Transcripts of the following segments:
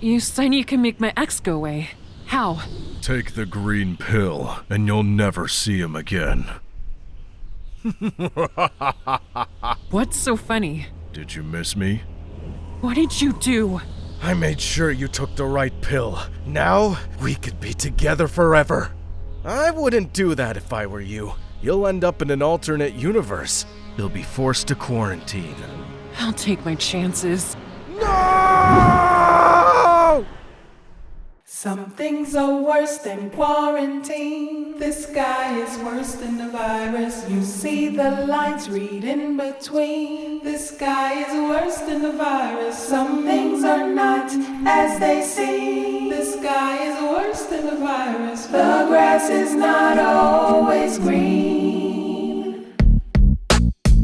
You said you can make my ex go away. How? Take the green pill, and you'll never see him again. What's so funny? Did you miss me? What did you do? I made sure you took the right pill. Now, we could be together forever. I wouldn't do that if I were you. You'll end up in an alternate universe. You'll be forced to quarantine. I'll take my chances. No! Some things are worse than quarantine. This guy is worse than the virus. You see the lines, read in between. This guy is worse than the virus. Some things are not as they seem. This guy is worse than the virus. The grass is not always green.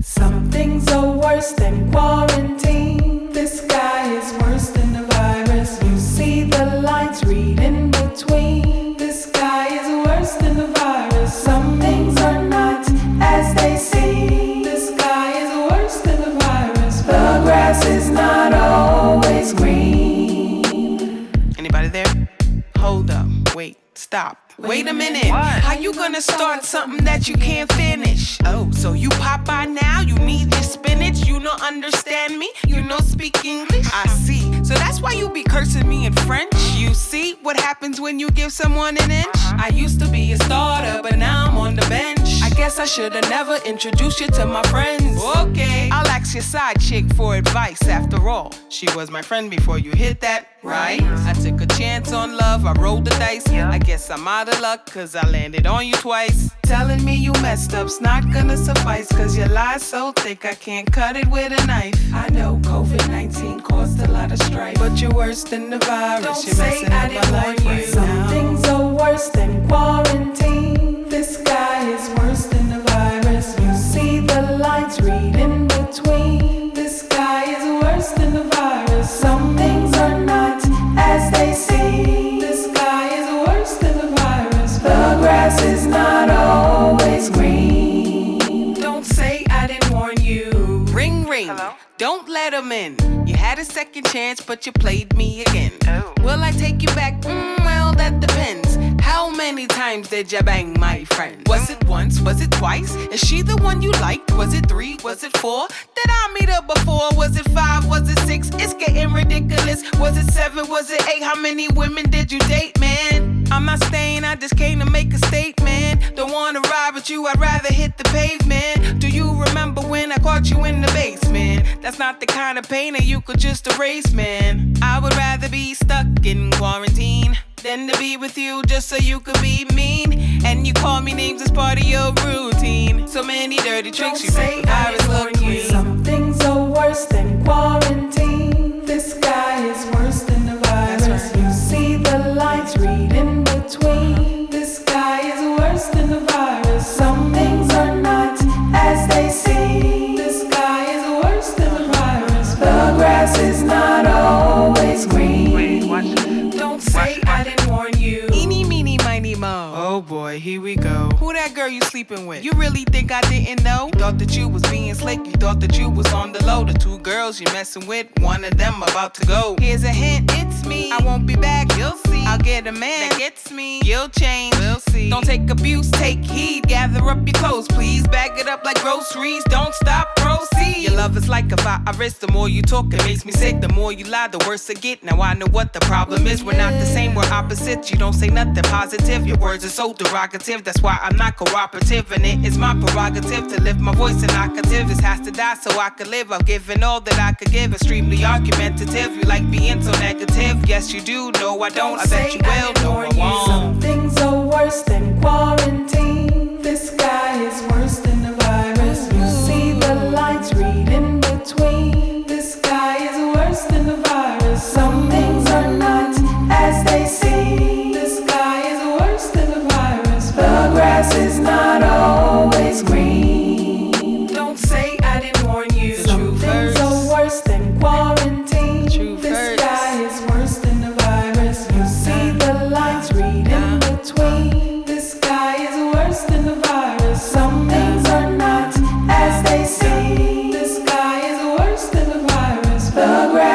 Some things are worse than quarantine. This guy is worse than the virus. You see the lines, read in between. This guy is worse than the virus. Some things are not as they seem. This guy is worse than the virus. The grass is not always green. Anybody there? Hold up, wait, stop. Wait a minute. What? How you gonna start something that you can't finish? Oh, so you Popeye now? You need your spinach? You don't understand me? You don't speak English? I see. So that's why you be cursing me in French. You see what happens when you give someone an inch? I used to be a starter, but now I'm on the bench. I guess I should've never introduced you to my friends. Okay, I'll ask your side chick for advice. After all, she was my friend before you hit that, right? I took a chance on love, I rolled the dice. I guess I'm out of luck, cause I landed on you twice. Telling me you messed up's not gonna suffice, cause your lie's so thick I can't cut it with a knife. I know COVID-19 caused a lot of strife, but you're worse than the virus. Don't you're say I didn't warn you. Some things are worse than quarantine. This guy is worse than the virus. You see the lines, read in between. This guy is worse than the virus. Some things are not as they seem. This guy is worse than the virus. The grass is not always green. Don't say I didn't warn you. Ring, ring. Hello? Don't let him in. You had a second chance, but you played me again. Oh. Will I take you back? Well, that depends. How many times did you bang my friend? Was it once? Was it twice? Is she the one you liked? Was it 3? Was it 4? Did I meet her before? Was it 5? Was it 6? It's getting ridiculous. Was it 7? Was it 8? How many women did you date, man? I'm not staying, I just came to make a statement. Don't wanna ride with you, I'd rather hit the pavement. Do you remember when I caught you in the basement? That's not the kind of pain that you could just erase, man. I would rather be stuck in quarantine than to be with you just so you could be mean. And you call me names as part of your routine. So many dirty tricks, you make the virus look clean. Some things are worse than quarantine. This guy is worse than the virus. Right. You see the lines, read in between. This guy is worse than the virus. Some things are not as they seem. This guy is worse than the virus. The grass is not always green. Wait, watch it. Don't say I didn't warn you. Eeny, meeny, miny, mo. Oh boy, here we go. Who that girl you sleeping with? You really think I didn't know? You thought that you was being slick, you thought that you was on the low. The 2 girls you messing with, one of them about to go. Here's a hint, it's me. I won't be back, you'll see. I'll get a man that gets me. You'll change, we'll see. Don't take abuse, take heed. Gather up your clothes, please. Bag it up like groceries. Don't stop, proceed. Your love is like a virus. The more you talk, it makes me sick. The more you lie, the worse it get. Now I know what the problem is. We're not the same, we're opposites. You don't say nothing positive. Your words are so derogative. That's why I'm not cooperative. And it is my prerogative to lift my voice in octave. This has to die so I can live. I've given all that I could give. Extremely argumentative. You like being so negative. Yes, you do. No, I don't. I bet you will. No, I won't. Some things are worse than quarantine. This guy is worse than the virus. You see the lines, read in between. This guy is worse than the virus. Some things are not as they seem. This guy is worse than the virus. The grass is not always green. Don't say I didn't warn you. Some things are worse than quarantine. This guy is worse than the virus. You see the lines, read in between. This guy is worse than the virus. Some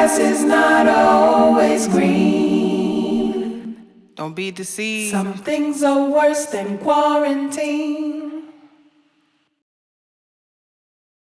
grass is not always green. Don't be deceived. Some things are worse than quarantine.